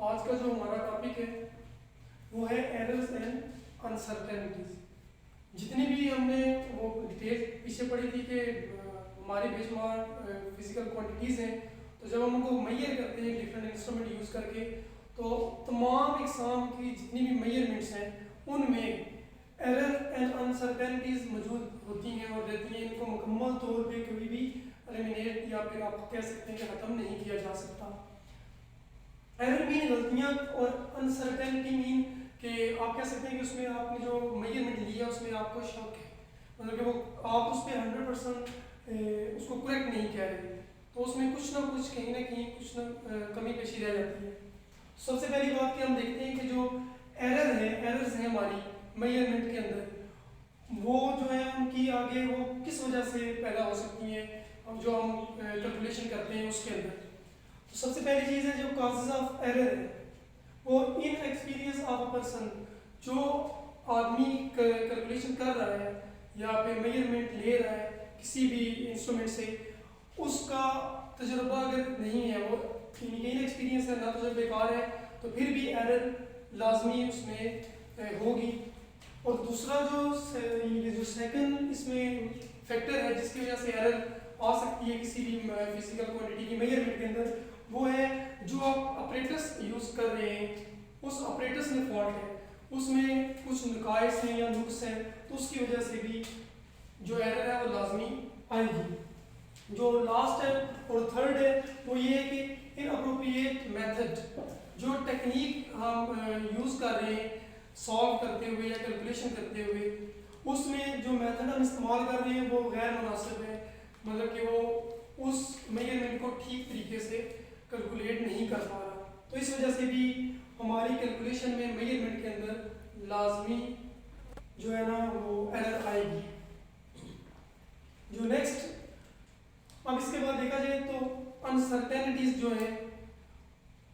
आज का जो हमारा टॉपिक है वो है एरर्स एंड अनसर्टेनिटीज। जितनी भी हमने वो डिटेल पीछे पढ़ी थी कि हमारे बेशुमार फिजिकल क्वांटिटीज़ हैं, तो जब हम उनको मैयर करते हैं डिफरेंट इंस्ट्रूमेंट यूज़ करके, तो तमाम एग्जाम की जितनी भी मेजरमेंट्स हैं उनमें एरर एंड अनसर्टेनिटीज मौजूद होती हैं और रहती हैं। इनको मुकम्मल तौर पे कभी भी एलिमिनेट या फिर आप कह सकते हैं कि ख़त्म नहीं किया जा सकता। एरर मीन गलतियाँ और अनसर्टेनिटी मीन कि आप कह सकते हैं कि उसमें आपने जो मेजरमेंट लिया उसमें आपको शक है, मतलब कि वो आप उस पर 100% उसको करेक्ट नहीं कह रहे, तो उसमें कुछ ना कुछ कहीं ना कहीं कुछ ना कमी पेशी रह जाती है। सबसे पहली बात कि हम देखते हैं कि जो एरर्स हैं हमारी मेजरमेंट के अंदर, वो जो है उनकी आगे वो किस वजह से पैदा हो सकती हैं, अब जो हम कैलकुलेशन करते हैं उसके अंदर। तो सबसे पहली चीज़ है जो कॉजेज ऑफ एरर है, वो in experience of a person, जो आदमी कैलकुलेशन कर रहा है या फिर मेजरमेंट ले रहा है किसी भी इंस्ट्रूमेंट से, उसका तजुर्बा अगर नहीं है, वो इन एक्सपीरियंस है ना, तो बेकार है, तो फिर भी एरर लाजमी उसमें होगी। और दूसरा जो सेकंड इसमें फैक्टर है जिसकी वजह से एरर आ सकती है किसी भी फिजिकल क्वांटिटी की मेजरमेंट के अंदर, वो है जो आप ऑपरेटर्स यूज़ कर रहे हैं उस ऑपरेटर्स में फॉल्ट है, उसमें कुछ नुकाइस हैं या नुक्स हैं, तो उसकी वजह से भी जो एरर है वो लाजमी आएगी। जो लास्ट है और थर्ड है वो ये है कि इनअप्रोप्रिएट मेथड, जो टेक्निक हम यूज़ कर रहे हैं सॉल्व करते हुए या कैलकुलेशन करते हुए, उसमें जो मेथड हम इस्तेमाल कर रहे हैं वो गैर मुनासिब है, मतलब कि वो उस मेजरमेंट को ठीक तरीके से कैलकुलेट नहीं कर पा रहा, तो इस वजह से भी हमारी कैलकुलेशन में मेजरमेंट के अंदर लाजमी जो है ना वो एरर आएगी। जो नेक्स्ट अब इसके बाद देखा जाए तो अनसर्टेनिटीज जो है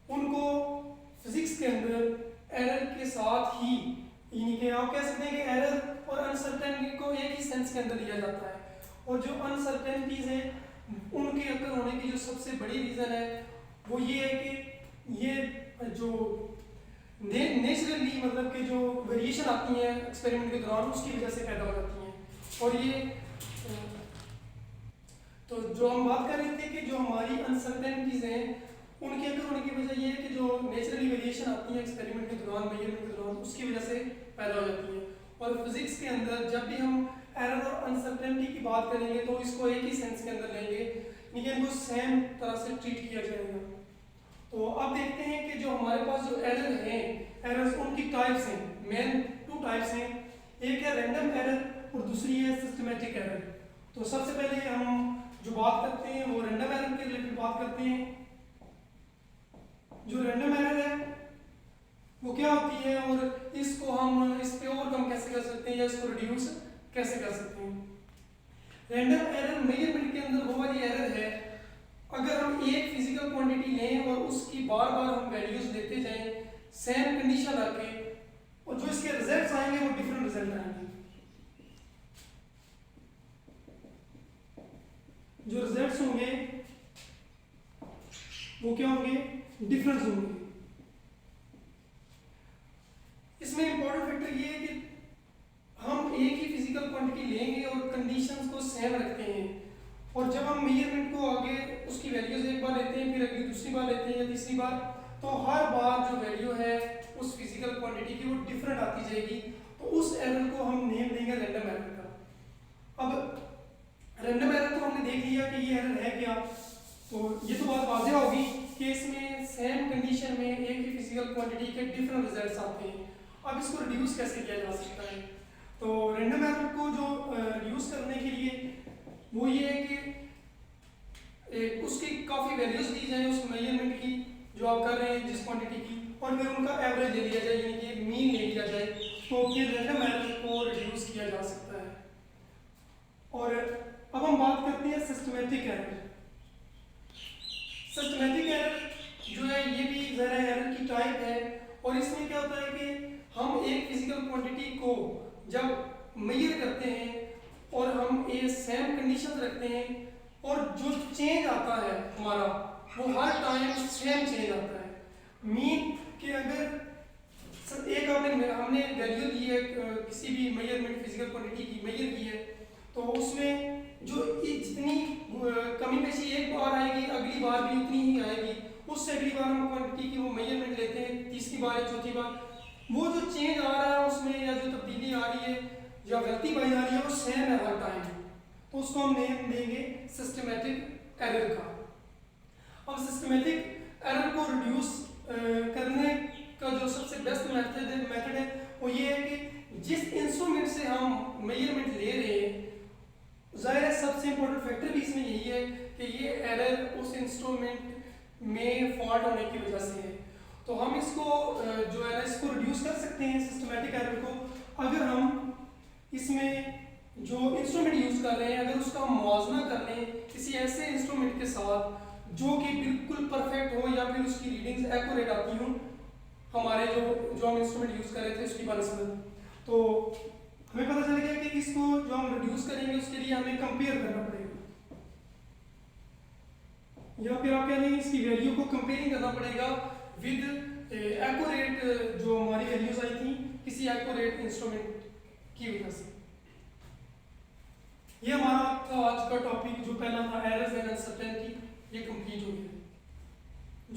उनको फिजिक्स के अंदर एरर के साथ ही, यानी कि आप कह सकते हैं कि एरर और अनसर्टेनिटी को एक ही सेंस के अंदर लिया जाता है, और जो अनसर्टेनिटीज हैं उनके अक्कर होने की जो सबसे बड़ी रीज़न है वो ये है कि ये जो नेचुरली मतलब कि जो वेरिएशन आती हैं एक्सपेरिमेंट के दौरान उसकी वजह से पैदा हो जाती हैं। और ये तो जो हम बात कर रहे थे कि जो हमारी अनसर्टेनिटीज हैं उनके अक्कर होने की वजह ये है कि जो नेचुरली वेरिएशन आती है एक्सपेरिमेंट के दौरान मेजरमेंट के दौरान उसकी वजह से पैदा हो जाती है। और फिजिक्स के अंदर जब भी हम एरर और अनसर्टेनिटी की बात करेंगे तो इसको एक ही सेंस के अंदर लेंगे, यानी इनको सेम तरह से ट्रीट किया जाएगा। तो अब देखते हैं कि जो हमारे पास जो एरर हैं, एरर्स उनकी टाइप्स हैं, मेन 2 टाइप्स हैं, एक है रैंडम एरर और दूसरी है सिस्टमेटिक एरर। तो सबसे पहले हम जो बात करते हैं वो रैंडम एरर के रिलेटेड बात करते हैं। जो रैंडम एरर है वो क्या होती है और इसको हम इस पे ओवरकम कैसे कर सकते हैं या इसको रिड्यूस कैसे कर सकते हैं। रैंडम एरर मेजरमेंट के अंदर वो वाली एरर है अगर हम एक फिजिकल क्वांटिटी लें और उसकी बार बार हम वैल्यूज लेते जाएं सेम कंडीशन रखे, और जो इसके रिजल्ट्स आएंगे वो डिफरेंट रिजल्ट आएंगे। जो रिजल्ट्स होंगे वो क्या होंगे, डिफरेंस होंगे। इसमें इंपॉर्टेंट फैक्टर ये है कि हम एक ही फिजिकल क्वांटिटी लेंगे और कंडीशंस को सेम रखते हैं, और जब हम मेजरमेंट को आगे उसकी वैल्यूज एक बार लेते हैं फिर अगली दूसरी बार लेते हैं या तीसरी बार, तो हर बार जो वैल्यू है उस फिजिकल क्वांटिटी की वो डिफरेंट आती जाएगी, तो उस एरर को हम नेम देंगे रैंडम एरर का। अब रैंडम एरर तो हमने देख लिया कि ये एरर है क्या, तो ये तो बात वाज़ेह होगी कि इसमें सेम कंडीशन में एक ही फिजिकल क्वांटिटी के डिफरेंट रिजल्ट्स आते हैं। अब इसको रिड्यूस कैसे किया जा सकता है, तो रैंडम एरर को जो रिड्यूस करने के लिए वो ये है कि उसकी काफ़ी वैल्यूज दी जाए उस मेजरमेंट की जो आप कर रहे हैं जिस क्वांटिटी की, और फिर उनका एवरेज ले लिया जाए, यानी कि मीन ले लिया जाए, तो फिर रैंडम एरर को रिड्यूस किया जा सकता है। और अब हम बात करते हैं सिस्टमेटिक एरर। सिस्टमेटिक एरर जो है ये भी ज़रा एरर की टाइप है, और इसमें क्या होता है कि हम एक फिजिकल क्वांटिटी को जब मेजर करते हैं और हम ये सेम कंडीशन रखते हैं और जो चेंज आता है हमारा वो हर टाइम सेम चेंज आता है, मीन के अगर एक हमने वैल्यू दी है किसी भी मेजरमेंट फिजिकल क्वांटिटी की मेजर की है, तो उसमें जो जितनी कमी पेशी एक बार आएगी अगली बार भी उतनी ही आएगी, उससे अगली बार हम क्वांटिटी की वो मेजरमेंट लेते हैं, तीसरी बार या चौथी बार वो जो चेंज आ रहा है उसमें या जो तब्दीली आ रही है या गलती पाई जा रही है वो सेम है हर टाइम, तो उसको हम नेम देंगे सिस्टमेटिक एरर का। अब सिस्टमेटिक एरर को रिड्यूस करने का जो सबसे बेस्ट मेथड है वो ये है कि जिस इंस्ट्रूमेंट से हम मेजरमेंट ले रहे हैं, ज़ाहिर है सबसे इम्पोर्टेंट फैक्टर भी इसमें यही है कि ये एरर उस इंस्ट्रूमेंट में फॉल्ट होने की वजह से है। तो हम इसको जो है ना इसको रिड्यूस कर सकते हैं सिस्टमेटिक एरर को, अगर हम इसमें जो इंस्ट्रूमेंट यूज़ कर रहे हैं अगर उसका हम मुआवजा कर लें किसी ऐसे इंस्ट्रूमेंट के साथ जो कि बिल्कुल परफेक्ट हो या फिर उसकी रीडिंग्स एक्यूरेट आती हों हमारे जो हम इंस्ट्रूमेंट यूज़ कर रहे थे उसकी बनस्बत, तो हमें पता चल गया कि इसको जो हम रिड्यूस करेंगे उसके लिए हमें कंपेयर करना पड़ेगा, या फिर आप कह लेंगे इसकी वैल्यू को कंपेयरिंग करना पड़ेगा विद एक्यूरेट जो हमारी वैल्यूज आई थी किसी एक्यूरेट इंस्ट्रूमेंट की वजह से। ये हमारा था आज का टॉपिक जो पहला था एरर्स एंड अनसर्टेनिटी, ये कंप्लीट हो गया।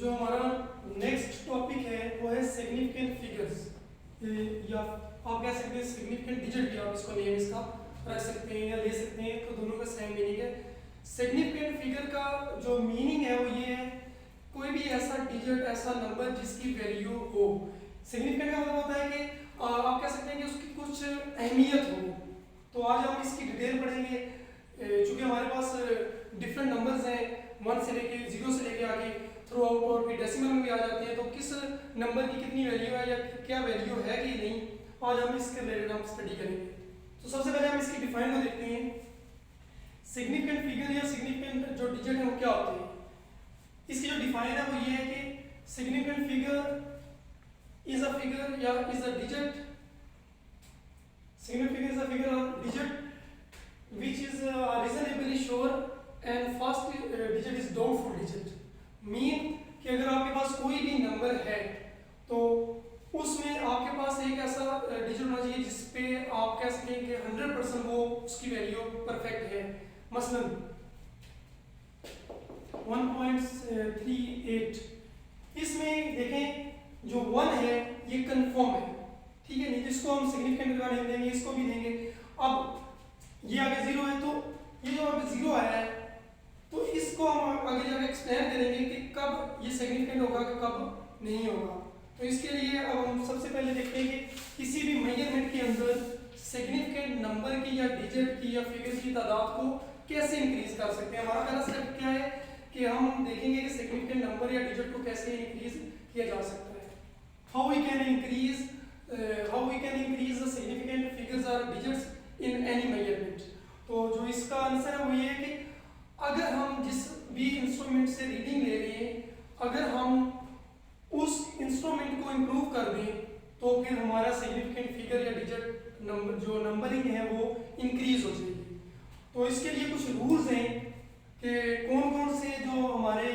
जो हमारा नेक्स्ट टॉपिक है वो है सिग्निफिकेंट फिगर्स, या आप कह सकते हैं सिग्निफिकेंट डिजिट भी आप इसको नेम इसका रख सकते हैं या ले सकते हैं, तो दोनों का सेम मीनिंग है। सिग्निफिकेंट फिगर का जो मीनिंग है वो ये है कोई भी ऐसा डिजिट ऐसा नंबर जिसकी वैल्यू हो। सिग्निफिकेंट का मतलब होता है कि आप कह सकते हैं कि उसकी कुछ अहमियत हो। तो आज हम इसकी डिटेल पढ़ेंगे, चूँकि हमारे पास डिफरेंट नंबर्स हैं 1 से लेके 0 से लेके आगे थ्रू आउट और फिर डेसिमल में भी आ जाते हैं, तो किस नंबर की कितनी वैल्यू है या क्या वैल्यू है कि नहीं, आज हम इसके रिलेटेड हम स्टडी करेंगे। तो सबसे पहले हम इसकी डिफाइन को देखते हैं। सिग्निफिकेंट फिगर या सिग्निफिकेंट जो डिजिट है वो क्या होते हैं। इसकी जो डिफाइन है वो ये है कि significant figure is a figure या is a digit, significant figure is a figure और digit which is reasonably sure and first digit is doubtful digit. Mean कि अगर आपके पास कोई भी नंबर है तो उसमें आपके पास एक ऐसा डिजिट होना चाहिए जिस पे आप कह सकें कि 100% वो उसकी वैल्यू परफेक्ट है। मसलन 1.38, इसमें देखें जो 1 है ये कंफर्म है, ठीक है नहीं, जिसको हम सिग्निफिकेंट का नेम देंगे, इसको भी देंगे। अब ये आगे 0 है तो ये जो आगे 0 आया है तो इसको हम आगे जाकर एक्सप्लेन करेंगे कि कब ये सिग्निफिकेंट होगा कि कब नहीं होगा। तो इसके लिए अब हम सबसे पहले देखते हैं कि किसी भी मेजरमेंट के अंदर सिग्निफिकेंट नंबर की या डिजिट की या फिगर की तादाद को कैसे इंक्रीज कर सकते हैं। हमारा पहला स्टेप क्या है कि हम देखेंगे कि सिग्निफिकेंट नंबर या डिजिट को कैसे इंक्रीज किया जा सकता है। How we can increase the significant figures और डिजिट्स इन एनी मेजरमेंट। तो जो इसका आंसर है वो ये है कि अगर हम जिस भी इंस्ट्रूमेंट से रीडिंग ले रहे हैं अगर हम उस इंस्ट्रूमेंट को इम्प्रूव कर दें तो फिर हमारा सिग्निफिकेंट फिगर या डिजिट नंबर जो नंबरिंग है वो इंक्रीज हो जाएगी। तो इसके लिए कुछ रूल्स हैं कि कौन कौन से जो हमारे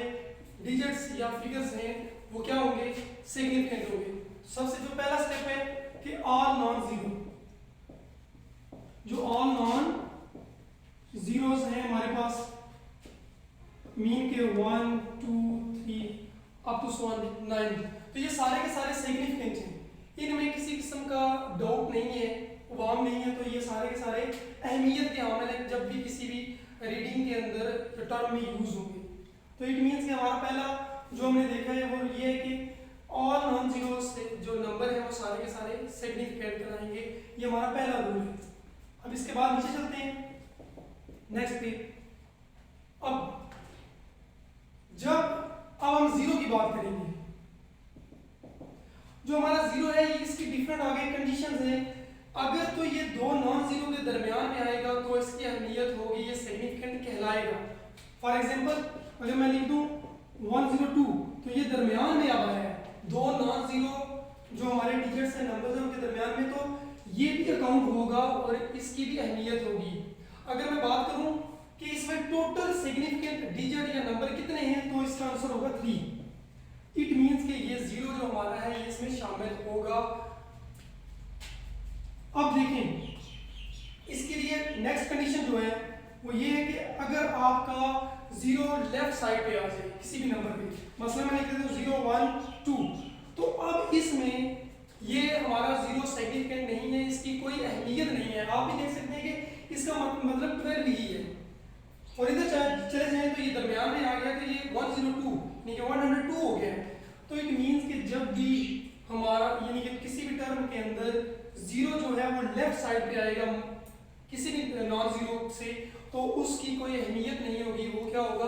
डिजिट्स या फिगर्स हैं वो क्या होंगे, सिग्निफिकेंट होंगे। सबसे जो पहला स्टेप है कि ऑल नॉन जीरो, जो ऑल नॉन जीरोस हैं हमारे पास मीन के 1 2 3 अप टू 9, तो ये सारे के सारे सिग्निफिकेंट हैं, इनमें किसी किस्म का डाउट नहीं है, वाम नहीं है, तो ये सारे के सारे अहमियत के हामिल हैं जब भी किसी भी रीडिंग के अंदर टर्म में यूज होंगे। तो इट मीन्स कि हमारा पहला जो हमने देखा है वो ये है कि ऑल नॉन जीरो से जो नंबर है वो सारे के सारे सिग्निफिकेंट कराएंगे, ये हमारा पहला रूल है। अब इसके बाद नीचे चलते हैं नेक्स्ट पे। अब हम जीरो की बात करेंगे। जो हमारा जीरो है इसकी डिफरेंट आगे कंडीशंस हैं। अगर तो ये दो नॉन जीरो के दरमियान में आएगा तो इसकी अहमियत होगी, ये सिग्निफिकेंट कहलाएगा। फॉर एग्जांपल अगर मैं लिख दूं 102 तो ये दरमियान में अब है, दो नॉन जीरो जो हमारे डिजिट्स हैं नंबर्स हैं उनके दरमियान में, तो ये भी अकाउंट होगा और इसकी भी अहमियत होगी। अगर मैं बात करूं कि इसमें टोटल सिग्निफिकेंट डिजिट या नंबर कितने हैं तो इसका आंसर होगा 3। इट मींस कि ये 0 जीरो जो हमारा है ये इसमें शामिल होगा। अब देखें इसके लिए नेक्स्ट कंडीशन जो है वो ये है कि अगर आपका जीरो लेफ्ट साइड पे आ जाए किसी भी नंबर पे, मसलन मैं लिख देता हूँ 0 1 2, तो अब इसमें ये हमारा जीरो सिग्निफिकेंट नहीं है, इसकी कोई अहमियत नहीं है। आप भी देख सकते हैं कि इसका मतलब 12 ही है, और इधर चले जाएं तो ये दरमियान में आ गया तो ये 102 यानी कि 102 हो गया। तो इट मीन्स कि जब भी हमारा यानी कि किसी भी टर्म के अंदर जीरो जो है वो लेफ्ट साइड पे आएगा किसी भी नॉन जीरो से, तो उसकी कोई अहमियत नहीं होगी, वो क्या होगा,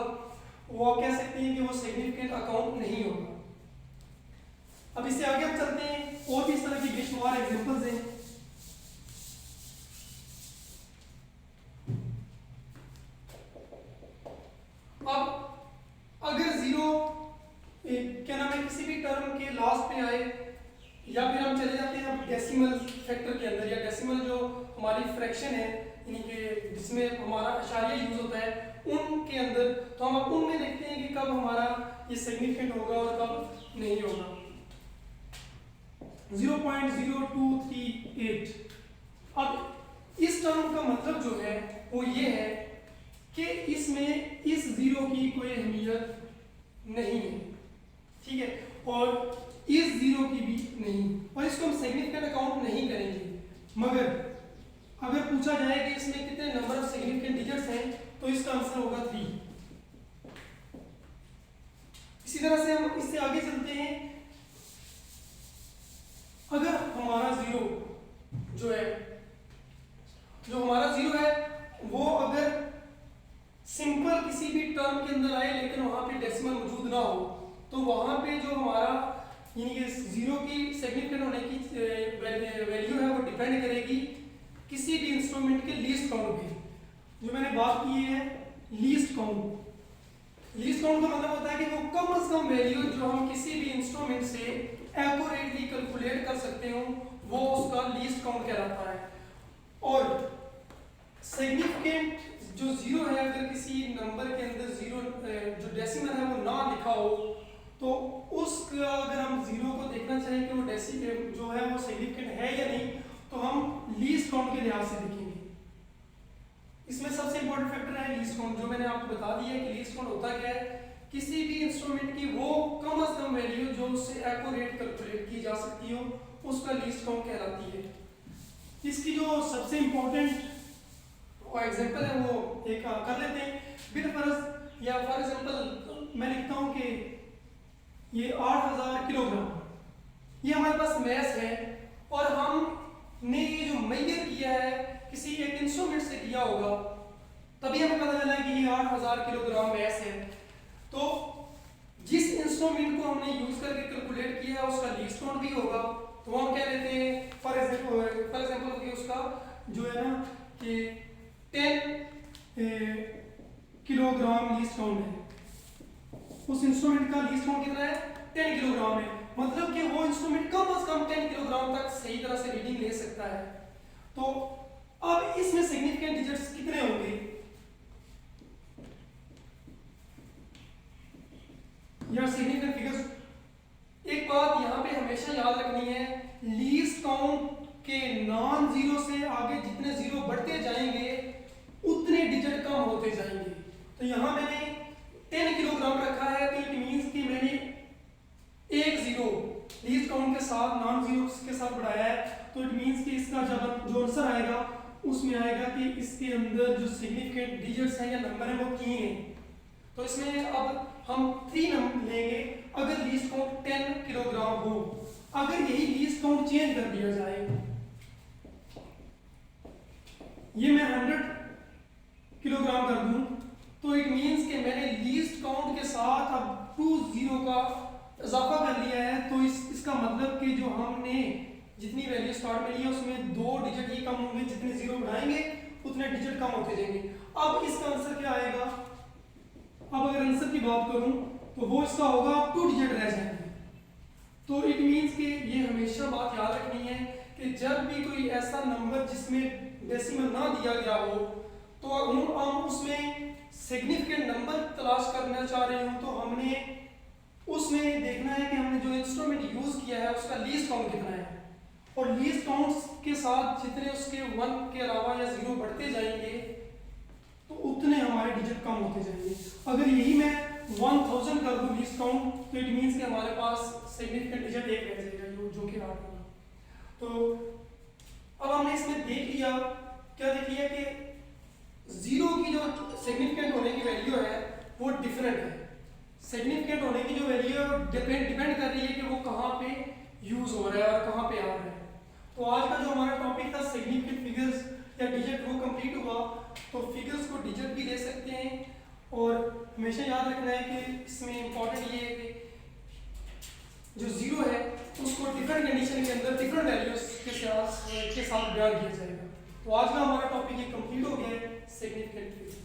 वो आप कह सकते हैं कि वो सिग्निफिकेंट अकाउंट नहीं होगा। अब इससे आगे हम चलते हैं, और भी इस तरह की बेशुमार एग्जांपल्स हैं। अब अगर जीरो क्या नाम है किसी भी टर्म के लास्ट पे आए, या फिर हम चले जाते हैं डेसिमल फैक्टर के अंदर, या डेसिमल जो हमारी फ्रैक्शन है यानी कि जिसमें हमारा अशारिया यूज होता है उनके अंदर, तो हम अब उनमें देखते हैं कि कब हमारा ये सिग्निफिकेंट होगा और कब नहीं होगा। 0.0238। अब इस टर्म का मतलब जो है वो ये है कि इसमें इस जीरो की कोई अहमियत नहीं है, ठीक है, और इस जीरो की भी नहीं, और इसको हम सिग्निफिकेंट अकाउंट नहीं करेंगे। मगर अगर पूछा जाए कि इसमें कितने नंबर ऑफ सिग्निफिकेंट डिजिट्स हैं, तो इसका आंसर होगा 3। इसी तरह से हम इससे आगे चलते हैं। अगर हमारा जीरो जो है वो अगर सिंपल किसी भी टर्म के अंदर आए लेकिन वहां पे डेसिमल मौजूद ना हो, तो वहां पे जो हमारा यानी कि जीरो की सिग्निफिकेंट होने की वैल्यू है वो डिपेंड करेगी किसी भी इंस्ट्रूमेंट के लीस्ट काउंट पे। जो मैंने बात की है लीस्ट काउंट, लीस्ट काउंट का मतलब होता है कि वो कम से कम वैल्यू जो हम किसी भी इंस्ट्रूमेंट से एक्यूरेटली कैलकुलेट कर सकते हो वो उसका लीस्ट काउंट कहलाता है। और सिग्निफिकेंट जो जीरो है, अगर किसी नंबर के अंदर जीरो जो डेसिमल है वो ना लिखा हो, तो उसका अगर हम जीरो को देखना चाहें कि वो डेसिमल जो है वो सिग्निफिकेंट है या नहीं, तो हम लीस्ट काउंट के लिहाज से देखेंगे। इसमें सबसे इंपॉर्टेंट फैक्टर है लीस्ट काउंट, जो मैंने आपको बता दिया है कि लीस्ट काउंट होता क्या है, किसी भी इंस्ट्रूमेंट की वो कम से कम वैल्यू जो उससे एक्यूरेट कैलकुलेट की जा सकती हो उसका लीस्ट काउंट कहलाती है। इसकी जो सबसे इंपॉर्टेंट एग्जांपल है वो एक कर लेते हैं बिल फर्ज, या फॉर एग्जांपल मैं लिखता हूं कि ये 8000 किलोग्राम ये हमारे पास मैस है, और हमने ये जो मेजर किया है किसी एक इंस्ट्रूमेंट से किया होगा, तभी हमें पता चला कि ये 8000 किलोग्राम मैस है। तो जिस इंस्ट्रूमेंट को हमने यूज करके कैलकुलेट किया है उसका लीस्ट काउंट भी होगा, तो हम क्या लेते हैं फॉर एग्जांपल कि उसका जो है ना कि 10 किलोग्राम लीस्ट काउंट है। उस इंस्ट्रूमेंट का लीस्ट काउंट कितना है 10 किलोग्राम है, मतलब कि वो इंस्ट्रूमेंट कम से कम 10 किलोग्राम तक सही तरह से रीडिंग ले सकता है। तो अब इसमें सिग्निफिकेंट डिजिट्स कितने होंगे, या सिग्निफिकेंट फिगर्स। एक बात यहाँ पे हमेशा याद रखनी है, लीस्ट काउंट के नॉन जीरो से आगे जितने जीरो बढ़ते जाएंगे उतने डिजिट कम होते जाएंगे। तो यहाँ मैंने 10 किलोग्राम रखा है, तो इट मींस कि मैंने एक जीरो लीस्ट काउंट के साथ नॉन जीरो के साथ बढ़ाया है, तो इट मींस कि इसका जब जो आंसर आएगा उसमें आएगा कि इसके अंदर जो सिग्निफिकेंट डिजिट्स हैं या नंबर है वो 3 है। तो इसमें अब हम 3 नंबर लेंगे अगर लीस्ट काउंट 10 किलोग्राम हो। अगर यही लीस्ट काउंट चेंज कर दिया जाए, ये मैं 100 किलोग्राम कर दूं, तो इट मींस कि मैंने लीस्ट काउंट के साथ अब 2 जीरो का इजाफा कर लिया है। तो इसका मतलब कि जो हमने जितनी वैल्यू स्टार्ट में ली है उसमें 2 डिजिट ही कम होंगे, जितने जीरो बढ़ाएंगे उतने डिजिट कम होते जाएंगे। अब इसका आंसर क्या आएगा, अब अगर आंसर की बात करूं तो वो इसका होगा 2 डिजिट रह जाएंगे। तो इट मींस कि ये हमेशा बात याद रखनी है कि जब भी कोई ऐसा नंबर जिसमें डेसिमल ना दिया गया हो, तो हम उसमें सिग्निफिकेंट नंबर तलाश करना चाह रहे हो, तो हमने उसमें देखना है कि हमने जो इंस्ट्रूमेंट यूज किया है उसका लीस्ट काउंट कितना है, और लीस्ट काउंट्स के साथ जितने उसके 1 के अलावा या 0 बढ़ते जाएंगे तो उतने हमारे डिजिट कम होते जाएंगे। अगर यही मैं 1000 कर दूं लीस्ट काउंट, तो इट मीन्स कि हमारे पास सिग्निफिकेंट डिजिट एक रह जाएगा जो कि 8 होगा। तो अब हमने इसमें देख लिया, क्या देख लिया कि 0 की जो सिग्निफिकेंट होने की वैल्यू है वो डिफरेंट है। सिग्निफिकेंट होने की जो वैल्यू है डिपेंड कर रही है कि वो कहाँ पे यूज हो रहा है और कहाँ पे आ रहा है। तो आज का जो हमारा टॉपिक था सिग्निफिकेंट फिगर्स या डिजिट वो कंप्लीट हुआ। तो फिगर्स को डिजिट भी ले सकते हैं, और हमेशा याद रखना है कि इसमें इंपॉर्टेंट ये है कि जो 0 है उसको डिफरेंट कंडीशन के अंदर डिफरेंट वैल्यूज के साथ बयान किया जाएगा। तो आज का हमारा टॉपिक ये कंप्लीट हो गया है सिग्निफिकेंट फिगर्स।